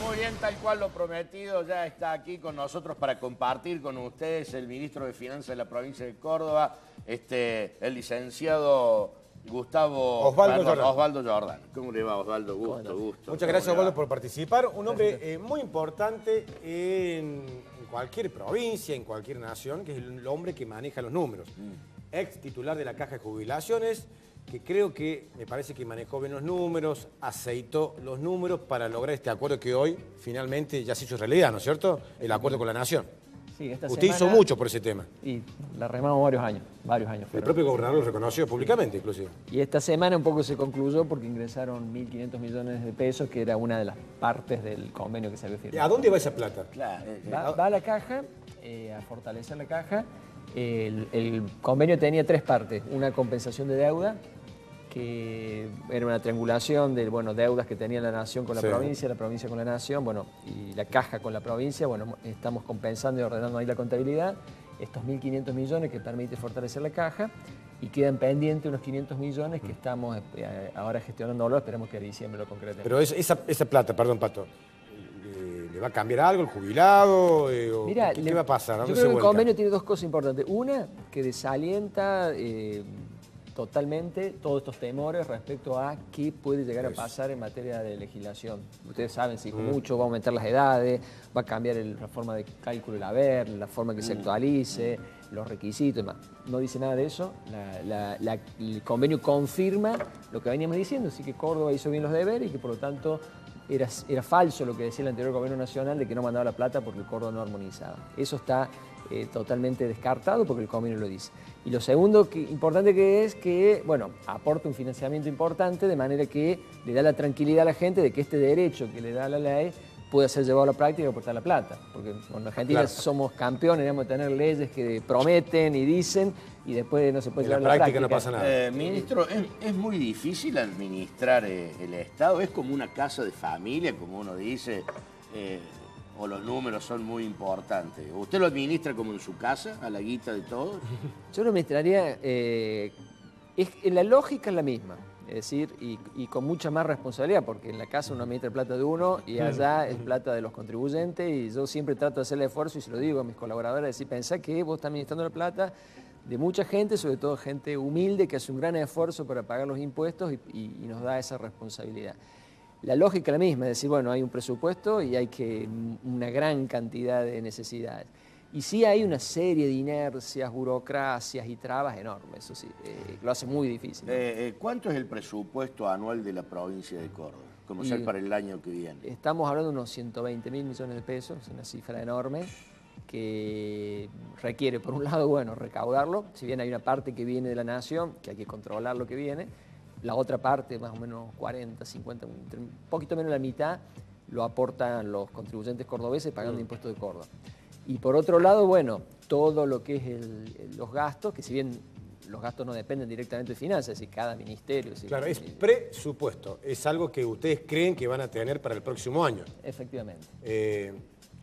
Muy bien, tal cual lo prometido, ya está aquí con nosotros para compartir con ustedes el ministro de Finanzas de la provincia de Córdoba, el licenciado Osvaldo Jordán. ¿Cómo le va, Osvaldo? Gusto. Muchas gracias, Osvaldo, por participar. Un hombre muy importante en cualquier provincia, en cualquier nación, que es el hombre que maneja los números. Ex titular de la Caja de Jubilaciones, que creo que me parece que manejó bien los números, aceitó los números para lograr este acuerdo que hoy finalmente ya se hizo realidad, ¿no es cierto? El acuerdo con la Nación. Sí, Usted hizo mucho por ese tema. Y la remamos varios años El fueron. propio gobernador lo reconoció públicamente, inclusive. Y esta semana un poco se concluyó porque ingresaron 1.500 millones de pesos, que era una de las partes del convenio que se había firmado. ¿A dónde va esa plata? Claro. Va a la caja, a fortalecer la caja. El convenio tenía tres partes. Una compensación de deuda, que era una triangulación de deudas que tenía la Nación con la provincia con la Nación, y la caja con la provincia. Estamos compensando y ordenando ahí la contabilidad. Estos 1.500 millones que permite fortalecer la caja, y quedan pendientes unos 500 millones que estamos ahora gestionándolo, esperemos que a diciembre lo concretemos. Pero esa plata, perdón, Pato, ¿le va a cambiar algo el jubilado? Mirá, ¿Qué va a pasar? Yo creo que el convenio tiene dos cosas importantes. Una, que desalienta totalmente todos estos temores respecto a qué puede llegar a pasar en materia de legislación. Ustedes saben, se dijo mucho, va a aumentar las edades, va a cambiar la forma de cálculo del haber, la forma que se actualice, los requisitos y demás. No dice nada de eso. El convenio confirma lo que veníamos diciendo, así que Córdoba hizo bien los deberes y que por lo tanto era falso lo que decía el anterior gobierno nacional de que no mandaba la plata porque el Córdoba no armonizaba. Eso está totalmente descartado porque el convenio lo dice. Y lo segundo importante que es que, aporta un financiamiento importante de manera que le da la tranquilidad a la gente de que este derecho que le da la ley puede ser llevado a la práctica y aportar la plata. Porque en Argentina somos campeones, digamos, de tener leyes que prometen y dicen y después no se puede llevar a la práctica. No pasa nada. Ministro, ¿es muy difícil administrar el Estado? ¿Es como una casa de familia, como uno dice? ¿O los números son muy importantes? ¿Usted lo administra como en su casa, a la guita de todos? Yo lo administraría, la lógica es la misma, es decir, y con mucha más responsabilidad, porque en la casa uno administra plata de uno y allá es plata de los contribuyentes, y yo siempre trato de hacer el esfuerzo, y se lo digo a mis colaboradores, decir, pensá que vos estás administrando la plata de mucha gente, sobre todo gente humilde, que hace un gran esfuerzo para pagar los impuestos y nos da esa responsabilidad. La lógica es la misma, es decir, hay un presupuesto y hay una gran cantidad de necesidades. Y sí hay una serie de inercias, burocracias y trabas enormes, eso sí, lo hace muy difícil. ¿Cuánto es el presupuesto anual de la provincia de Córdoba, como ser para el año que viene? Estamos hablando de unos 120.000 millones de pesos, una cifra enorme que requiere, por un lado, recaudarlo, si bien hay una parte que viene de la Nación, que hay que controlar lo que viene. La otra parte, más o menos 40, 50, un poquito menos de la mitad, lo aportan los contribuyentes cordobeses pagando impuestos de Córdoba. Y por otro lado, todo lo que es los gastos, que si bien los gastos no dependen directamente de finanzas, es decir, cada ministerio... Claro, es presupuesto, es algo que ustedes creen que van a tener para el próximo año. Efectivamente.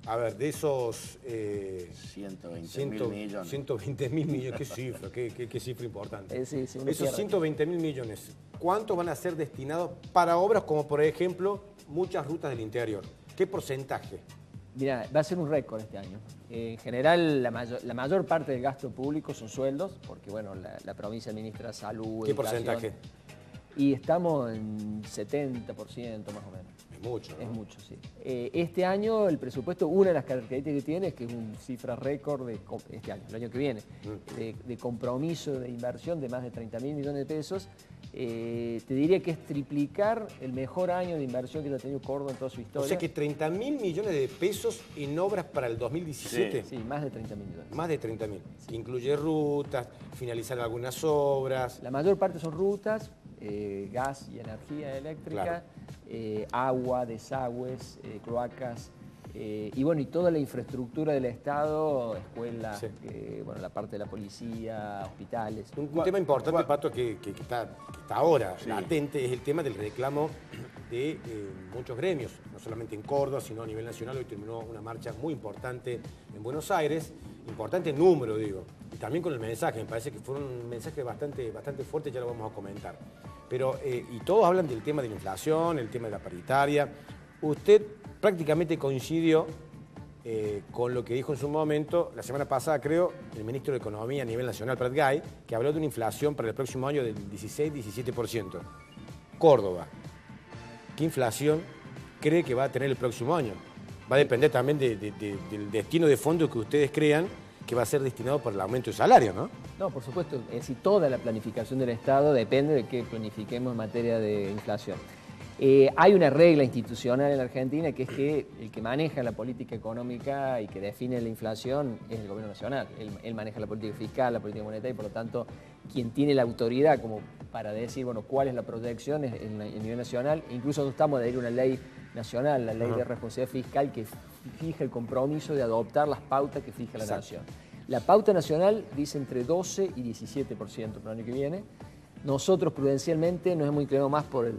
A ver, de esos... 120.000 millones. 120.000 millones, qué cifra, qué cifra importante. Esos 120.000 millones, ¿cuántos van a ser destinados para obras como, por ejemplo, muchas rutas del interior? ¿Qué porcentaje? Mirá, va a ser un récord este año. En general, la mayor parte del gasto público son sueldos, porque la provincia administra salud, ¿Qué educación. porcentaje? Y estamos en 70% más o menos. Es mucho, ¿no? Es mucho, sí. Este año el presupuesto, una de las características que tiene es que es una cifra récord este año, el año que viene, de compromiso de inversión de más de 30.000 millones de pesos. Te diría que es triplicar el mejor año de inversión que ha tenido Córdoba en toda su historia. O sea que 30.000 millones de pesos en obras para el 2017. Sí, más de 30.000 millones. Más de 30.000. Que incluye rutas, finalizar algunas obras. La mayor parte son rutas, gas y energía eléctrica, agua, desagües, cloacas, y toda la infraestructura del Estado, escuelas, la parte de la policía, hospitales. Un tema importante, Pato, que está ahora latente, es el tema del reclamo de muchos gremios, no solamente en Córdoba, sino a nivel nacional. Hoy terminó una marcha muy importante en Buenos Aires, importante número, digo, y también con el mensaje, me parece que fue un mensaje bastante fuerte, ya lo vamos a comentar. Pero, y todos hablan del tema de la inflación, el tema de la paritaria. Usted prácticamente coincidió con lo que dijo en su momento, la semana pasada creo, el ministro de Economía a nivel nacional, Prat Gay, que habló de una inflación para el próximo año del 16-17%. Córdoba, ¿qué inflación cree que va a tener el próximo año? Va a depender también del destino de fondos que ustedes crean que va a ser destinado para el aumento de salario, ¿no? No, por supuesto, es decir, toda la planificación del Estado depende de qué planifiquemos en materia de inflación. Hay una regla institucional en la Argentina que es que el que maneja la política económica y que define la inflación es el gobierno nacional. Él maneja la política fiscal, la política monetaria y por lo tanto quien tiene la autoridad como para decir, bueno, cuál es la proyección es el nivel nacional. Incluso nosotros estamos de ir a una ley nacional, la ley de responsabilidad fiscal que fija el compromiso de adoptar las pautas que fija la nación. La pauta nacional dice entre 12 y 17% para el año que viene. Nosotros prudencialmente nos hemos inclinado más por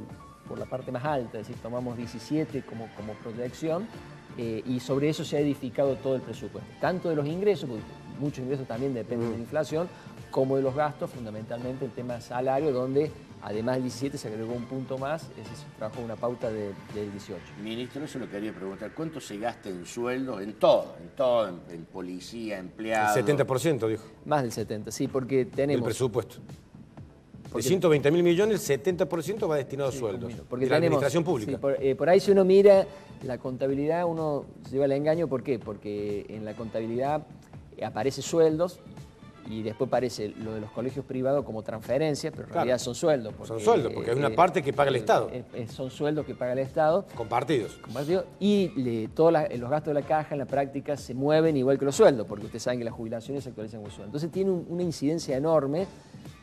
la parte más alta, es decir, tomamos 17 como proyección y sobre eso se ha edificado todo el presupuesto, tanto de los ingresos, porque muchos ingresos también dependen de la inflación, como de los gastos, fundamentalmente el tema salario, donde además del 17 se agregó un punto más, es decir, se trabajó una pauta del 18. Ministro, eso lo quería preguntar, ¿cuánto se gasta en sueldos, en todo, en policía, empleados? El 70% dijo. Más del 70%, sí, porque tenemos... El presupuesto. De 120.000 millones, el 70% va destinado a sueldos. Porque de la tenemos, administración pública. Sí, por ahí si uno mira la contabilidad, uno se lleva el engaño. ¿Por qué? Porque en la contabilidad aparece sueldos y después aparece lo de los colegios privados como transferencias, pero en realidad son sueldos. Son sueldos, porque es una parte que paga el Estado. Son sueldos que paga el Estado. Compartidos. Y todos los gastos de la caja en la práctica se mueven igual que los sueldos, porque ustedes saben que las jubilaciones se actualizan con sueldos. Entonces tiene una incidencia enorme.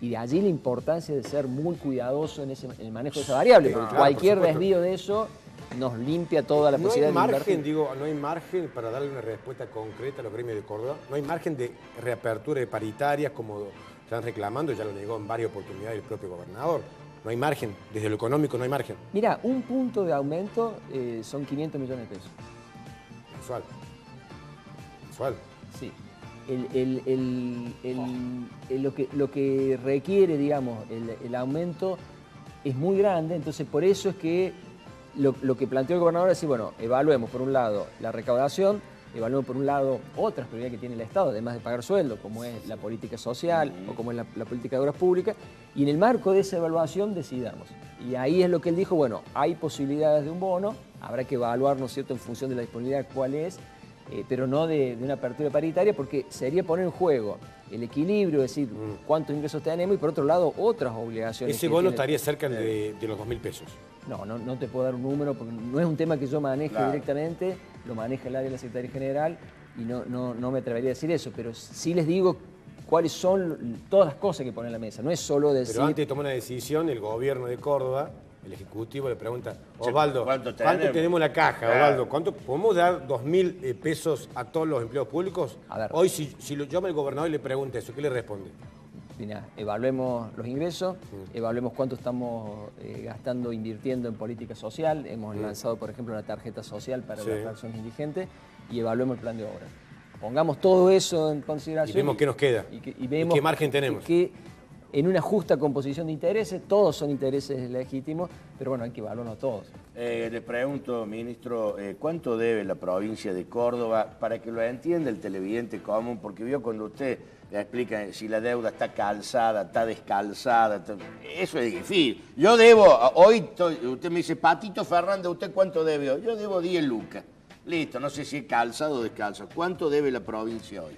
Y de allí la importancia de ser muy cuidadoso en el manejo de esa variable, porque cualquier desvío de eso nos limpia toda la posibilidad de invertir. No hay margen, para darle una respuesta concreta a los gremios de Córdoba, no hay margen de reapertura de paritarias como están reclamando, ya lo negó en varias oportunidades el propio gobernador. No hay margen, desde lo económico no hay margen. Mira, un punto de aumento son 500 millones de pesos. Mensual. Mensual. Sí. Lo que requiere, digamos, el aumento es muy grande, entonces por eso es que lo que planteó el gobernador es decir, bueno, evaluemos por un lado la recaudación, evaluemos por un lado otras prioridades que tiene el Estado, además de pagar sueldo, como es la política social o como es la política de obras públicas, y en el marco de esa evaluación decidamos. Y ahí es lo que él dijo, bueno, hay posibilidades de un bono, habrá que evaluar, ¿no es cierto?, en función de la disponibilidad cuál es, pero no de una apertura paritaria, porque sería poner en juego el equilibrio, es decir, cuántos ingresos tenemos y por otro lado otras obligaciones. Ese bono estaría cerca de los 2.000 pesos. No te puedo dar un número porque no es un tema que yo maneje directamente, lo maneja el área de la Secretaría General y no me atrevería a decir eso, pero sí les digo cuáles son todas las cosas que pone en la mesa, no es solo decir... Pero antes de tomar una decisión, el gobierno de Córdoba, el Ejecutivo le pregunta, Osvaldo, ¿cuánto tenemos en la caja, Osvaldo? ¿Cuánto podemos dar 2.000 pesos a todos los empleados públicos? A ver. Hoy, si lo llama el gobernador y le pregunta eso, ¿qué le responde? Mira, evaluemos los ingresos, evaluemos cuánto estamos gastando, invirtiendo en política social. Hemos lanzado, por ejemplo, una tarjeta social para las personas indigentes y evaluemos el plan de obra. Pongamos todo eso en consideración. Y vemos qué nos queda y vemos qué margen tenemos. Que en una justa composición de intereses, todos son intereses legítimos, pero bueno, hay que evaluarnos todos. Le pregunto, ministro, ¿cuánto debe la provincia de Córdoba para que lo entienda el televidente común? Porque vio cuando usted le explica si la deuda está calzada, está descalzada, eso es difícil. Yo debo, usted me dice, Patito Fernández, ¿usted cuánto debe? Yo debo 10 lucas. Listo, no sé si es calzado o descalzado. ¿Cuánto debe la provincia hoy?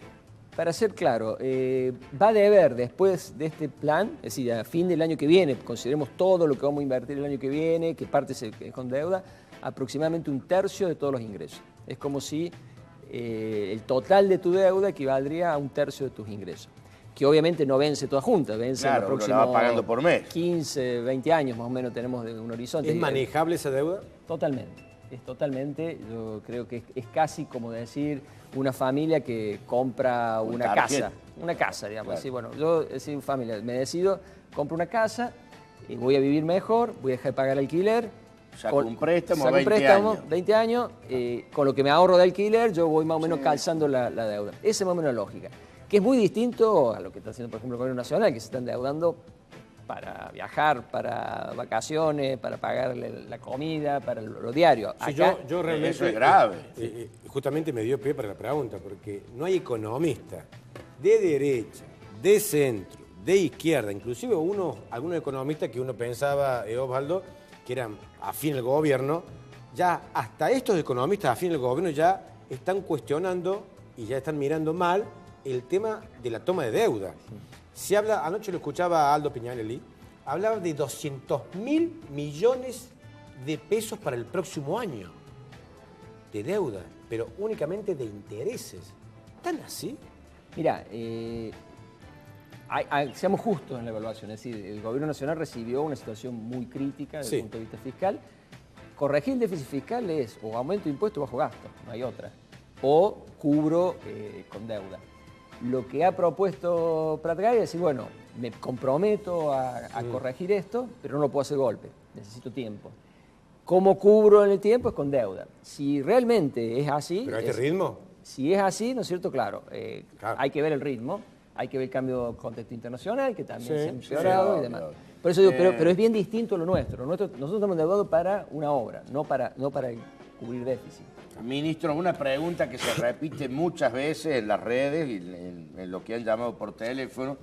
Para ser claro, va a deber después de este plan, es decir, a fin del año que viene, consideremos todo lo que vamos a invertir el año que viene, que parte es con deuda, aproximadamente 1/3 de todos los ingresos. Es como si el total de tu deuda equivaldría a 1/3 de tus ingresos. Que obviamente no vence toda junta, vence en los próximos la va pagando por mes. 15, 20 años más o menos tenemos de un horizonte. ¿Es manejable esa deuda? Totalmente. Yo creo que es casi como decir una familia que compra una casa, digamos. Claro. Así, bueno, yo, familia, me decido, compro una casa, voy a vivir mejor, voy a dejar de pagar alquiler. Saco un préstamo, 20 años, con lo que me ahorro de alquiler, yo voy más o menos calzando la deuda. Esa es más o menos la lógica. Que es muy distinto a lo que está haciendo, por ejemplo, el Gobierno Nacional, que se está endeudando para viajar, para vacaciones, para pagarle la comida, para lo diario. Sí, Acá, yo realmente, eso es grave. Justamente me dio pie para la pregunta, porque no hay economista de derecha, de centro, de izquierda, inclusive algunos economistas que uno pensaba, Osvaldo, que eran afín al gobierno, ya hasta estos economistas afín al gobierno ya están cuestionando y ya están mirando mal el tema de la toma de deuda. Se habla, anoche lo escuchaba a Aldo Piñanelli, hablaba de 200.000 millones de pesos para el próximo año de deuda, pero únicamente de intereses. ¿Tan así? Mira, seamos justos en la evaluación, es decir, el Gobierno Nacional recibió una situación muy crítica desde el punto de vista fiscal. Corregir el déficit fiscal es o aumento de impuestos o bajo gasto, no hay otra, o cubro con deuda. Lo que ha propuesto Prat-Gay es decir, bueno, me comprometo a corregir esto, pero no lo puedo hacer de golpe, necesito tiempo. ¿Cómo cubro en el tiempo? Es con deuda. Si realmente es así... ¿Pero a este ritmo? Si es así, ¿no es cierto? Claro, Claro. hay que ver el ritmo, hay que ver el cambio de contexto internacional, que también se ha Sí, empeorado sí, y demás. obvio. Por eso digo, pero es bien distinto lo nuestro. Nosotros estamos endeudados para una obra, no para cubrir déficit. Ministro, una pregunta que se repite muchas veces en las redes y en lo que han llamado por teléfono.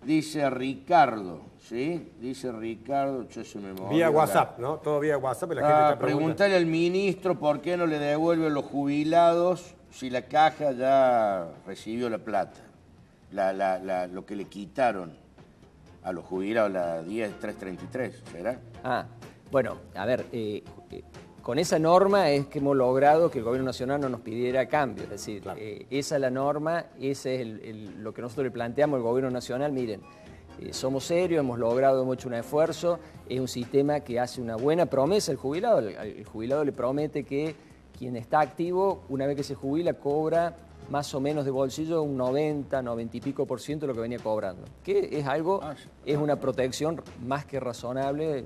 Dice Ricardo, ¿sí? Dice Ricardo, yo se me movió Vía la- WhatsApp, ¿no? Todo vía WhatsApp y la gente está preguntando. Preguntarle al ministro por qué no le devuelven los jubilados si la caja ya recibió la plata. Lo que le quitaron a los jubilados, la 10333, ¿será? Bueno, a ver, con esa norma es que hemos logrado que el Gobierno Nacional no nos pidiera cambio. Es decir, Claro. esa es la norma, ese es lo que nosotros le planteamos al Gobierno Nacional. Miren, somos serios, hemos hecho un esfuerzo, es un sistema que hace una buena promesa al jubilado. El jubilado le promete que quien está activo, una vez que se jubila, cobra más o menos de bolsillo un 90 y pico por ciento de lo que venía cobrando. Que es algo, es una protección más que razonable,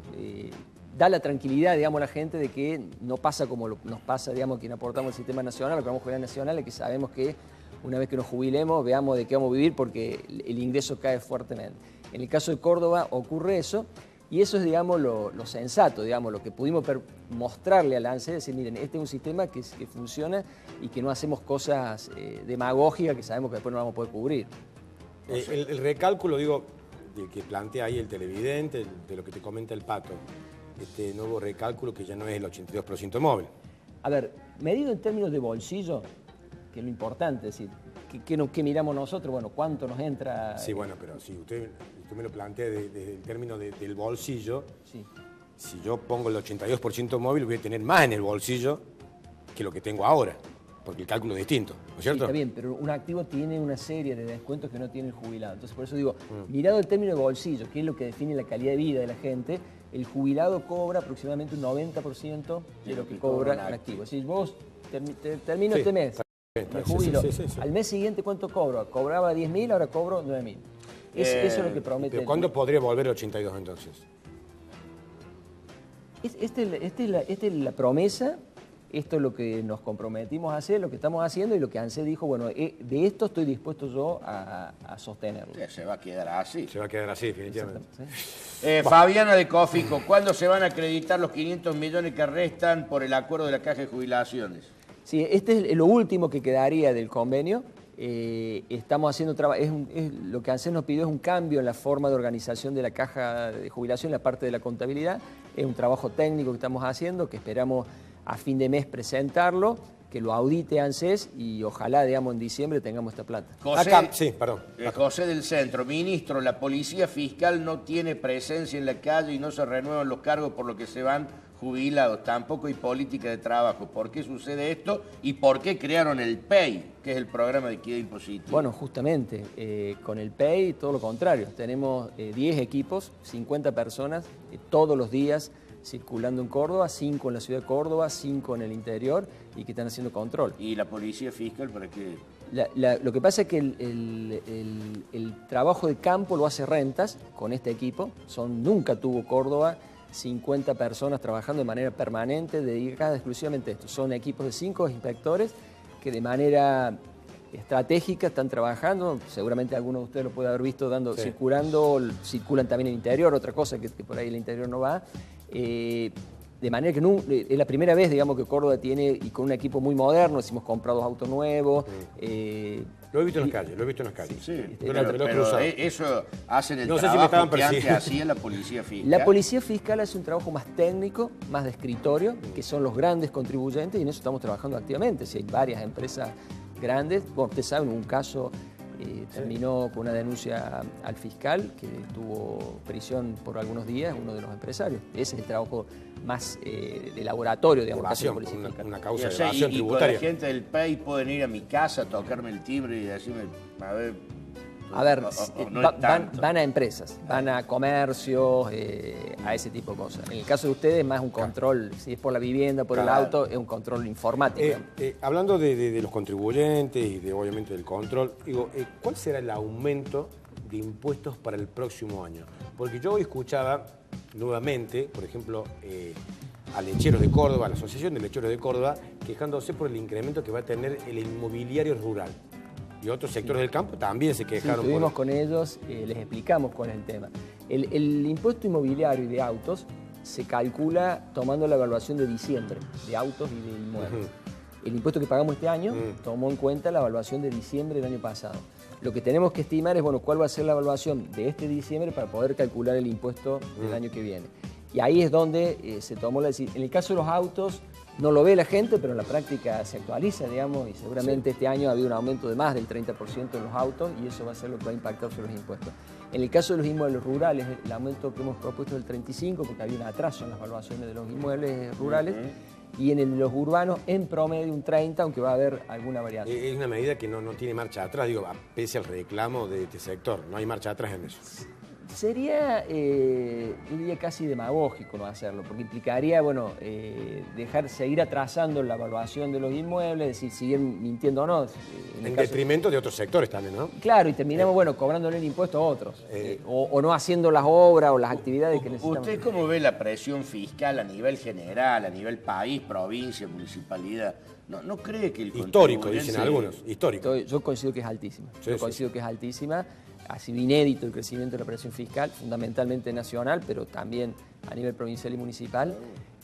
da la tranquilidad, digamos, a la gente de que no pasa como nos pasa, digamos, quien aportamos al sistema nacional, lo que vamos a jubilar nacional, es que sabemos que una vez que nos jubilemos, veamos de qué vamos a vivir porque el ingreso cae fuertemente. En el caso de Córdoba ocurre eso, y eso es, digamos, lo sensato, digamos, lo que pudimos mostrarle al ANSES, decir, miren, este es un sistema que funciona y que no hacemos cosas demagógicas que sabemos que después no vamos a poder cubrir. El recálculo, digo, que plantea ahí el televidente, de lo que te comenta el Pato, este nuevo recálculo que ya no es el 82% móvil. A ver, medido en términos de bolsillo, que es lo importante, es decir, ¿qué miramos nosotros? Bueno, ¿cuánto nos entra? Sí, bueno, pero si usted me lo plantea desde el término del bolsillo, Sí. si yo pongo el 82% móvil voy a tener más en el bolsillo que lo que tengo ahora, porque el cálculo es distinto, ¿no es Sí, cierto? está bien, pero un activo tiene una serie de descuentos que no tiene el jubilado. Entonces, por eso digo, mirado el término de bolsillo, que es lo que define la calidad de vida de la gente, el jubilado cobra aproximadamente un 90% de lo que cobra un activo. Es decir, vos termino Sí, este mes, está me bien, jubilo, sí. al mes siguiente ¿cuánto cobro? Cobraba 10.000, ahora cobro 9.000. Eso es lo que promete. ¿Pero cuándo podría volver el 82 entonces? Esta es la promesa, esto es lo que nos comprometimos a hacer, lo que estamos haciendo y lo que ANSES dijo, bueno, de esto estoy dispuesto yo a sostenerlo. Se va a quedar así. Se va a quedar así, definitivamente. Fabiana de Cofico, ¿cuándo se van a acreditar los 500 millones que restan por el acuerdo de la Caja de Jubilaciones? Sí, este es lo último que quedaría del convenio. Estamos haciendo lo que ANSES nos pidió es un cambio en la forma de organización de la caja de jubilación, la parte de la contabilidad. Es un trabajo técnico que estamos haciendo, que esperamos a fin de mes presentarlo, que lo audite ANSES y ojalá, digamos, en diciembre tengamos esta plata. Sí, perdón. José del Centro, ministro, la policía fiscal no tiene presencia en la calle y no se renuevan los cargos por lo que se van jubilados, tampoco hay política de trabajo. ¿Por qué sucede esto y por qué crearon el PEI, que es el programa de equidad impositiva? Bueno, justamente, con el PEI todo lo contrario. Tenemos 10 equipos, 50 personas, todos los días circulando en Córdoba, 5 en la ciudad de Córdoba, 5 en el interior y que están haciendo control. ¿Y la policía fiscal para qué? Lo que pasa es que el trabajo de campo lo hace Rentas con este equipo. Nunca tuvo Córdoba 50 personas trabajando de manera permanente, dedicadas exclusivamente a esto. Son equipos de 5 inspectores que de manera estratégica, están trabajando, seguramente algunos de ustedes lo pueden haber visto circulan también en el interior, otra cosa que por ahí el interior no va. De manera que es la primera vez, digamos, que Córdoba tiene, y con un equipo muy moderno, hemos comprado autos nuevos. Lo he visto en las calles, lo he visto en las calles. Sí, Yo pero lo he cruzado. eso hacen el No sé si me trabajo estaban que antes persiguiendo. hacía la policía fiscal. La policía fiscal hace un trabajo más técnico, más de escritorio, que son los grandes contribuyentes, y en eso estamos trabajando activamente. Si hay varias empresas grandes, bueno, ustedes saben, un caso terminó con una denuncia al fiscal que tuvo prisión por algunos días, uno de los empresarios. Ese es el trabajo más de laboratorio, digamos, que hace la Evasión, policía fiscal. una causa de O sea, evasión y con tributaria. la gente del país pueden ir a mi casa, tocarme el timbre y decirme, A ver, no es tanto. van a empresas, van a comercios, a ese tipo de cosas. En el caso de ustedes, más un control, si es por la vivienda, por el Claro. auto, es un control informático. Hablando de los contribuyentes y obviamente del control, digo, ¿cuál será el aumento de impuestos para el próximo año? Porque yo hoy escuchaba nuevamente, por ejemplo, a Lecheros de Córdoba, a la Asociación de Lecheros de Córdoba, quejándose por el incremento que va a tener el inmobiliario rural. Y otros sectores del campo también se Sí, quejaron. estuvimos con ellos, les explicamos cuál es el tema. El impuesto inmobiliario y de autos se calcula tomando la evaluación de diciembre de autos y de inmuebles. El impuesto que pagamos este año tomó en cuenta la evaluación de diciembre del año pasado. Lo que tenemos que estimar es, bueno, cuál va a ser la evaluación de este diciembre para poder calcular el impuesto del año que viene. Y ahí es donde se tomó la decisión. En el caso de los autos, no lo ve la gente, pero en la práctica se actualiza, digamos, y seguramente este año ha habido un aumento de más del 30% en los autos y eso va a ser lo que va a impactar sobre los impuestos. En el caso de los inmuebles rurales, el aumento que hemos propuesto es del 35%, porque había un atraso en las evaluaciones de los inmuebles rurales, y en los urbanos, en promedio, un 30%, aunque va a haber alguna variación. Es una medida que no tiene marcha atrás, digo, pese al reclamo de este sector, no hay marcha atrás en eso. Sería, yo diría, casi demagógico no hacerlo, porque implicaría, bueno, seguir atrasando la evaluación de los inmuebles, es decir, seguir mintiendo o no. En detrimento de otros sectores también, ¿no? Claro, y terminamos, bueno, cobrándole el impuesto a otros, o no haciendo las obras o las actividades que necesitamos. ¿Usted cómo ve la presión fiscal a nivel general, a nivel país, provincia, municipalidad? ¿No cree que el Histórico, contribuyente- dicen algunos, histórico. Yo coincido que es altísima. Sí, sí. Coincido que es altísima. Ha sido inédito el crecimiento de la presión fiscal, fundamentalmente nacional, pero también a nivel provincial y municipal.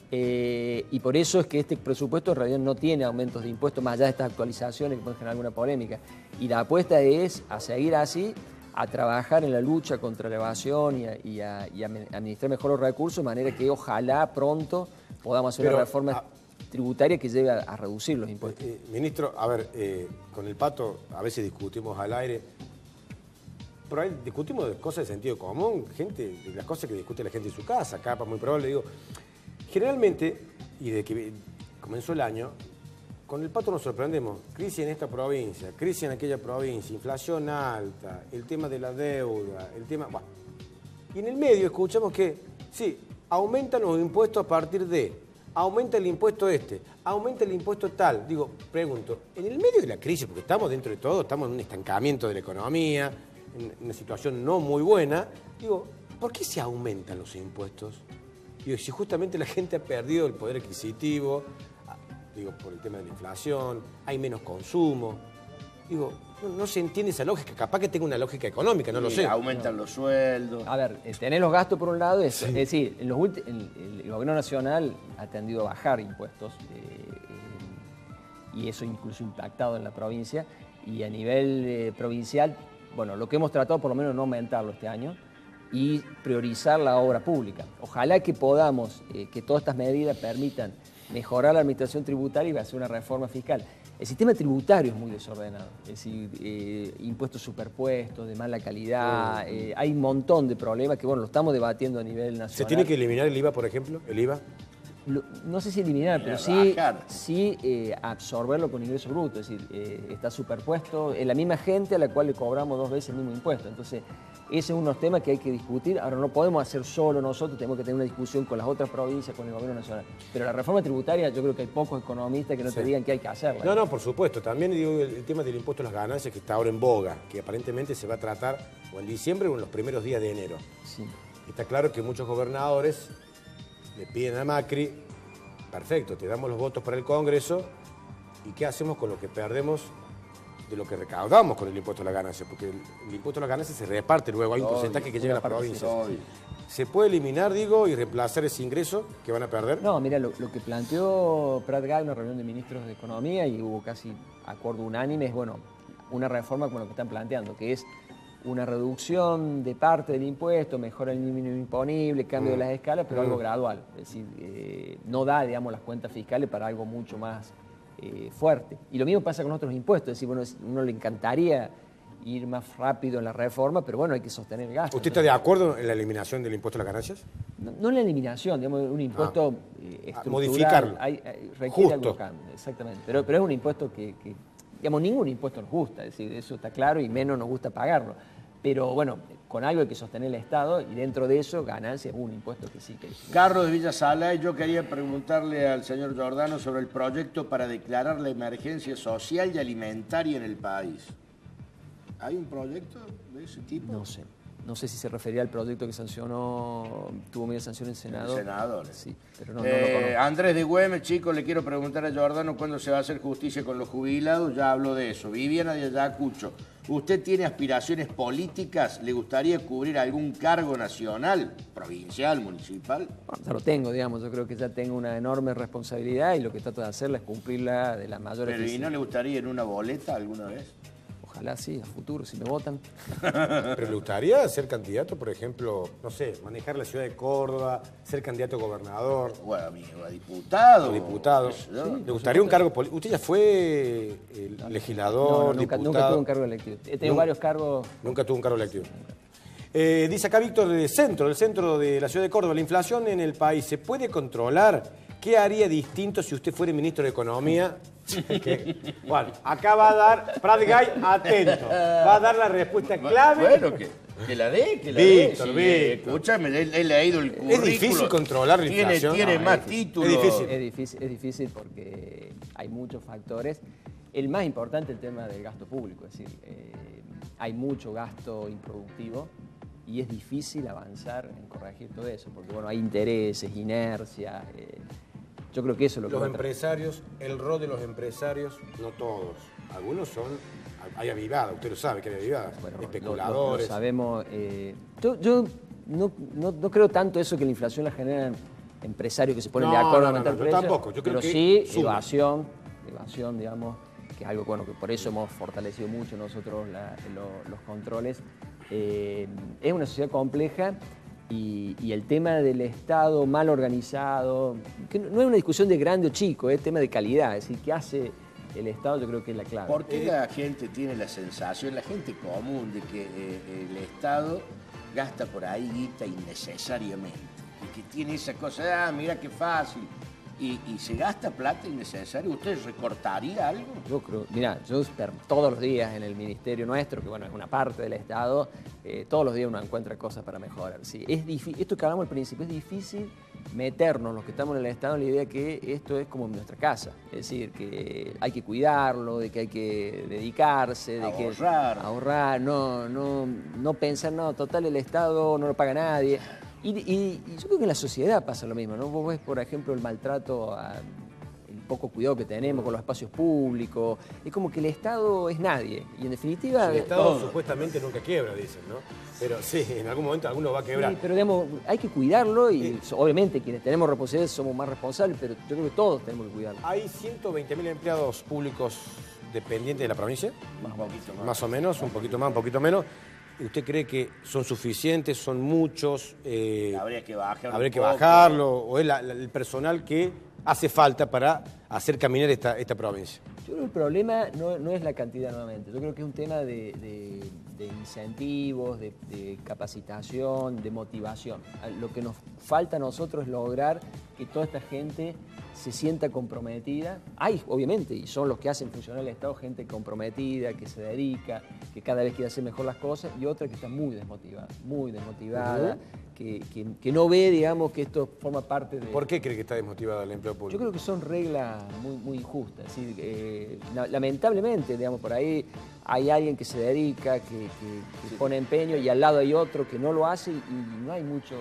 Y por eso es que este presupuesto en realidad no tiene aumentos de impuestos, más allá de estas actualizaciones que pueden generar alguna polémica. Y la apuesta es a seguir así, a trabajar en la lucha contra la evasión y a administrar mejor los recursos, de manera que ojalá pronto podamos hacer una reforma tributaria que lleve a reducir los impuestos. Ministro, a ver, con el Pato a veces discutimos al aire, por ahí discutimos de cosas de sentido común, de las cosas que discute la gente en su casa, capa, muy probable, digo. Generalmente, y de que comenzó el año, con el Pato nos sorprendemos. Crisis en esta provincia, crisis en aquella provincia, inflación alta, el tema de la deuda, el tema... Bueno. Y en el medio escuchamos que, sí, aumentan los impuestos a partir de, aumenta el impuesto aumenta el impuesto tal. Digo, pregunto, en el medio de la crisis, porque estamos dentro de todo, estamos en un estancamiento de la economía, en una situación no muy buena, digo, ¿por qué se aumentan los impuestos? Digo, si justamente la gente ha perdido el poder adquisitivo, digo, por el tema de la inflación, hay menos consumo. Digo, no se entiende esa lógica, capaz que tenga una lógica económica, no lo sé. Aumentan los sueldos. A ver, tener los gastos por un lado, es decir, el gobierno nacional ha tendido a bajar impuestos y eso incluso impactado en la provincia, y a nivel provincial, bueno, lo que hemos tratado por lo menos no aumentarlo este año y priorizar la obra pública. Ojalá que podamos, que todas estas medidas permitan mejorar la administración tributaria y hacer una reforma fiscal. El sistema tributario es muy desordenado, es decir, impuestos superpuestos, de mala calidad, hay un montón de problemas que, bueno, lo estamos debatiendo a nivel nacional. ¿Se tiene que eliminar el IVA, por ejemplo? ¿El IVA? No sé si eliminar, pero sí absorberlo con ingreso bruto, es decir, está superpuesto, es la misma gente a la cual le cobramos 2 veces el mismo impuesto. Entonces, ese es unos temas que hay que discutir. Ahora, no podemos hacer solo nosotros, tenemos que tener una discusión con las otras provincias, con el gobierno nacional. Pero la reforma tributaria, yo creo que hay pocos economistas que no te digan que hay que hacerla. No, por supuesto. También digo el tema del impuesto a las ganancias, que está ahora en boga, que aparentemente se va a tratar o en diciembre o en los primeros días de enero. Sí. Está claro que muchos gobernadores le piden a Macri, perfecto, te damos los votos para el Congreso, ¿y qué hacemos con lo que perdemos de lo que recaudamos con el impuesto a la ganancia, porque el impuesto a la ganancia se reparte luego, hay un porcentaje que llega a las provincias. ¿Se puede eliminar, digo, y reemplazar ese ingreso que van a perder? No, mira, lo que planteó Prat Gay en una reunión de ministros de Economía, y hubo casi acuerdo unánime, es, bueno, una reforma como lo que están planteando, que es una reducción de parte del impuesto, mejora el mínimo imponible, cambio de las escalas, pero algo gradual. Es decir, no da, digamos, las cuentas fiscales para algo mucho más fuerte. Y lo mismo pasa con otros impuestos, es decir, bueno, uno le encantaría ir más rápido en la reforma, pero bueno, hay que sostener el gasto. ¿Usted está de acuerdo en la eliminación del impuesto a las ganancias? No en la eliminación, digamos, un impuesto estructural. Modificarlo. Requiere algo cambio, exactamente. Pero es un impuesto que, digamos, ningún impuesto nos gusta, es decir, eso está claro y menos nos gusta pagarlo. Pero bueno, con algo hay que sostener el Estado y dentro de eso, ganancia es un impuesto que sí que... Carlos de Villa Sala, yo quería preguntarle al señor Giordano sobre el proyecto para declarar la emergencia social y alimentaria en el país. ¿Hay un proyecto de ese tipo? No sé si se refería al proyecto que sancionó, tuvo media sanción en Senado. El senador. Sí, pero no lo conozco. Andrés de Güemes, chicos, le quiero preguntar a Giordano cuándo se va a hacer justicia con los jubilados. Ya hablo de eso. Viviana de Ayacucho, ¿usted tiene aspiraciones políticas? ¿Le gustaría cubrir algún cargo nacional, provincial, municipal? Bueno, ya lo tengo, digamos. Yo creo que ya tengo una enorme responsabilidad y lo que trato de hacerla es cumplirla de la mayor Pero eficiencia. ¿y no le gustaría en una boleta alguna vez? Ojalá sí, a futuro, si me votan. ¿Pero le gustaría ser candidato, por ejemplo, no sé, manejar la ciudad de Córdoba, ser candidato a gobernador? Bueno, amigo, a diputado. O diputado. Sí, ¿Le gustaría un cargo político? ¿Usted ya fue legislador, Nunca diputado? tuve un cargo electivo. He tenido varios cargos. Nunca tuvo un cargo electivo. Dice acá Víctor del centro de la ciudad de Córdoba, la inflación en el país, ¿se puede controlar? ¿Qué haría distinto si usted fuera ministro de Economía? Bueno, acá va a dar, Prat Gay, atento, va a dar la respuesta clave. Bueno, que la dé, que la Víctor, dé. Víctor. Escúchame, he leído el currículo. Es difícil controlar la inflación. Tiene más títulos. Es difícil porque hay muchos factores. El más importante es el tema del gasto público, es decir, hay mucho gasto improductivo y es difícil avanzar en corregir todo eso, porque bueno, hay intereses, inercia. Yo creo que eso es lo que... Los empresarios, el rol de los empresarios, no todos. Algunos son, hay avivadas, usted lo sabe que hay avivadas, Bueno, especuladores. lo sabemos. Yo no creo tanto eso que la inflación la generan empresarios que se ponen de acuerdo a aumentar el precio. Tampoco. Yo creo pero que sí suma. evasión, digamos, que es algo bueno, que por eso hemos fortalecido mucho nosotros los controles. Es una sociedad compleja. Y el tema del Estado mal organizado, que no es una discusión de grande o chico, es tema de calidad, es decir, ¿qué hace el Estado? Yo creo que es la clave. ¿Por qué la gente tiene la sensación, la gente común, de que el Estado gasta por ahí guita innecesariamente? Y que tiene esa cosa, mira qué fácil, y se gasta plata innecesaria. ¿Usted recortaría algo? Yo creo, mira, yo todos los días en el ministerio nuestro, que bueno, es una parte del Estado, todos los días uno encuentra cosas para mejorar. Sí, es difícil, esto que hablamos al principio, es difícil meternos los que estamos en el Estado en la idea que esto es como nuestra casa. Es decir, que hay que cuidarlo, de que hay que dedicarse, de ahorrar, no pensar, no, total el Estado no lo paga nadie. Y yo creo que en la sociedad pasa lo mismo, ¿no? Vos ves, por ejemplo, el maltrato, el poco cuidado que tenemos con los espacios públicos. Es como que el Estado es nadie. Y en definitiva... El Estado supuestamente nunca quiebra, dicen, ¿no? Pero sí, en algún momento alguno va a quebrar. Sí, pero digamos, hay que cuidarlo y obviamente quienes tenemos responsabilidades somos más responsables, pero yo creo que todos tenemos que cuidarlo. ¿Hay 120.000 empleados públicos dependientes de la provincia? Más o menos, un poquito más, un poquito menos. ¿Usted cree que son suficientes, son muchos? Habría que bajarlo. Habría que bajarlo, o es el personal que hace falta para hacer caminar esta provincia. Yo creo que el problema no es la cantidad nuevamente, yo creo que es un tema de incentivos, de capacitación, de motivación. Lo que nos falta a nosotros es lograr que toda esta gente se sienta comprometida. Hay, obviamente, y son los que hacen funcionar el Estado, gente comprometida, que se dedica, que cada vez quiere hacer mejor las cosas, y otra que está muy desmotivada, que no ve, digamos, que esto forma parte de... ¿Por qué cree que está desmotivado el empleo público? Yo creo que son reglas manera muy injusta. Es decir, lamentablemente, digamos, por ahí hay alguien que se dedica, que pone empeño y al lado hay otro que no lo hace y no hay mucho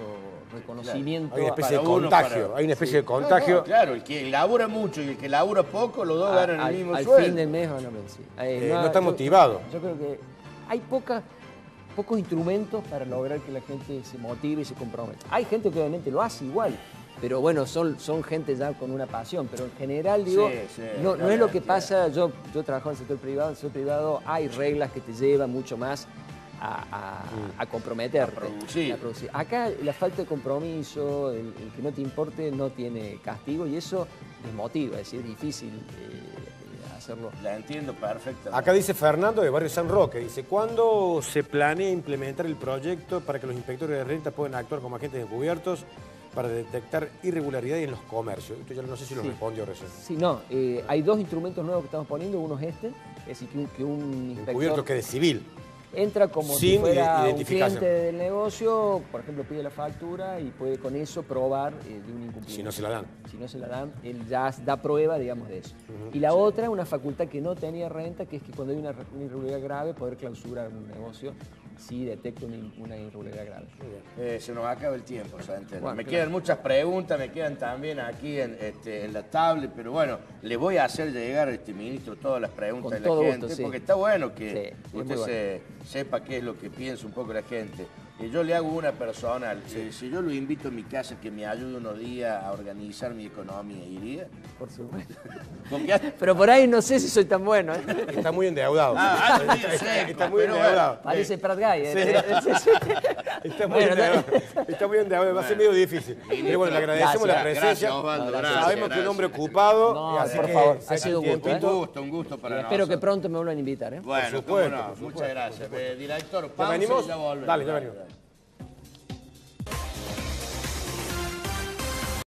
reconocimiento. Hay una especie de para uno, contagio, hay una especie de contagio. No, claro, el que labura mucho y el que labura poco, los dos ganan el mismo al sueldo. fin del mes van a ver, no está motivado. Yo creo que hay pocos instrumentos para lograr que la gente se motive y se comprometa. Hay gente que obviamente lo hace igual, pero bueno, son gente ya con una pasión, pero en general, digo, no es lo que pasa. Yo trabajo en el sector privado, hay reglas que te llevan mucho más a comprometerte. A producir. Acá la falta de compromiso, el que no te importe, no tiene castigo y eso desmotiva, es decir, es difícil hacerlo. La entiendo perfectamente. Acá dice Fernando de Barrio San Roque, dice, ¿cuándo se planea implementar el proyecto para que los inspectores de renta puedan actuar como agentes encubiertos para detectar irregularidades en los comercios? Esto ya no sé si lo respondió recién. Sí, no, hay dos instrumentos nuevos que estamos poniendo, uno es este, es decir, que un inspector... Encubierto que de civil. Entra como sin si fuera un identificación. cliente del negocio, por ejemplo, pide la factura y puede con eso probar de un incumplimiento. Si no se la dan. Si no se la dan, él ya da prueba, digamos, de eso. Y la otra, una facultad que no tenía renta, que es que cuando hay una irregularidad grave, poder clausurar un negocio si detecta una irregularidad grave. Se nos acaba el tiempo, ¿sabes? Bueno, me quedan muchas preguntas, me quedan también aquí en la tablet, pero bueno, le voy a hacer llegar, ministro, todas las preguntas Con de la todo gente, gusto, sí. porque está bueno que Sí, usted sepa qué es lo que piensa un poco la gente. Yo le hago una personal. Si yo lo invito a mi casa que me ayude unos días a organizar mi economía, ¿iría? Por supuesto. Porque Pero por ahí no sé si soy tan bueno. Está muy endeudado. Está muy pero endeudado. Parece Prat Guy. Está muy endeudado. Está muy endeudado. Va a ser medio difícil. Pero bueno, le agradecemos la presencia. Gracias, Osvaldo, gracias, Sabemos que es un hombre gracias. ocupado. No, así por que favor, saque ha sido un gusto, Un gusto para Espero que nosotros. pronto me vuelvan a invitar. Bueno, Por supuesto, cómo no. por supuesto, Muchas gracias. Director, ¿Ya pausa venimos? y ya volvemos. Dale, ya venimos.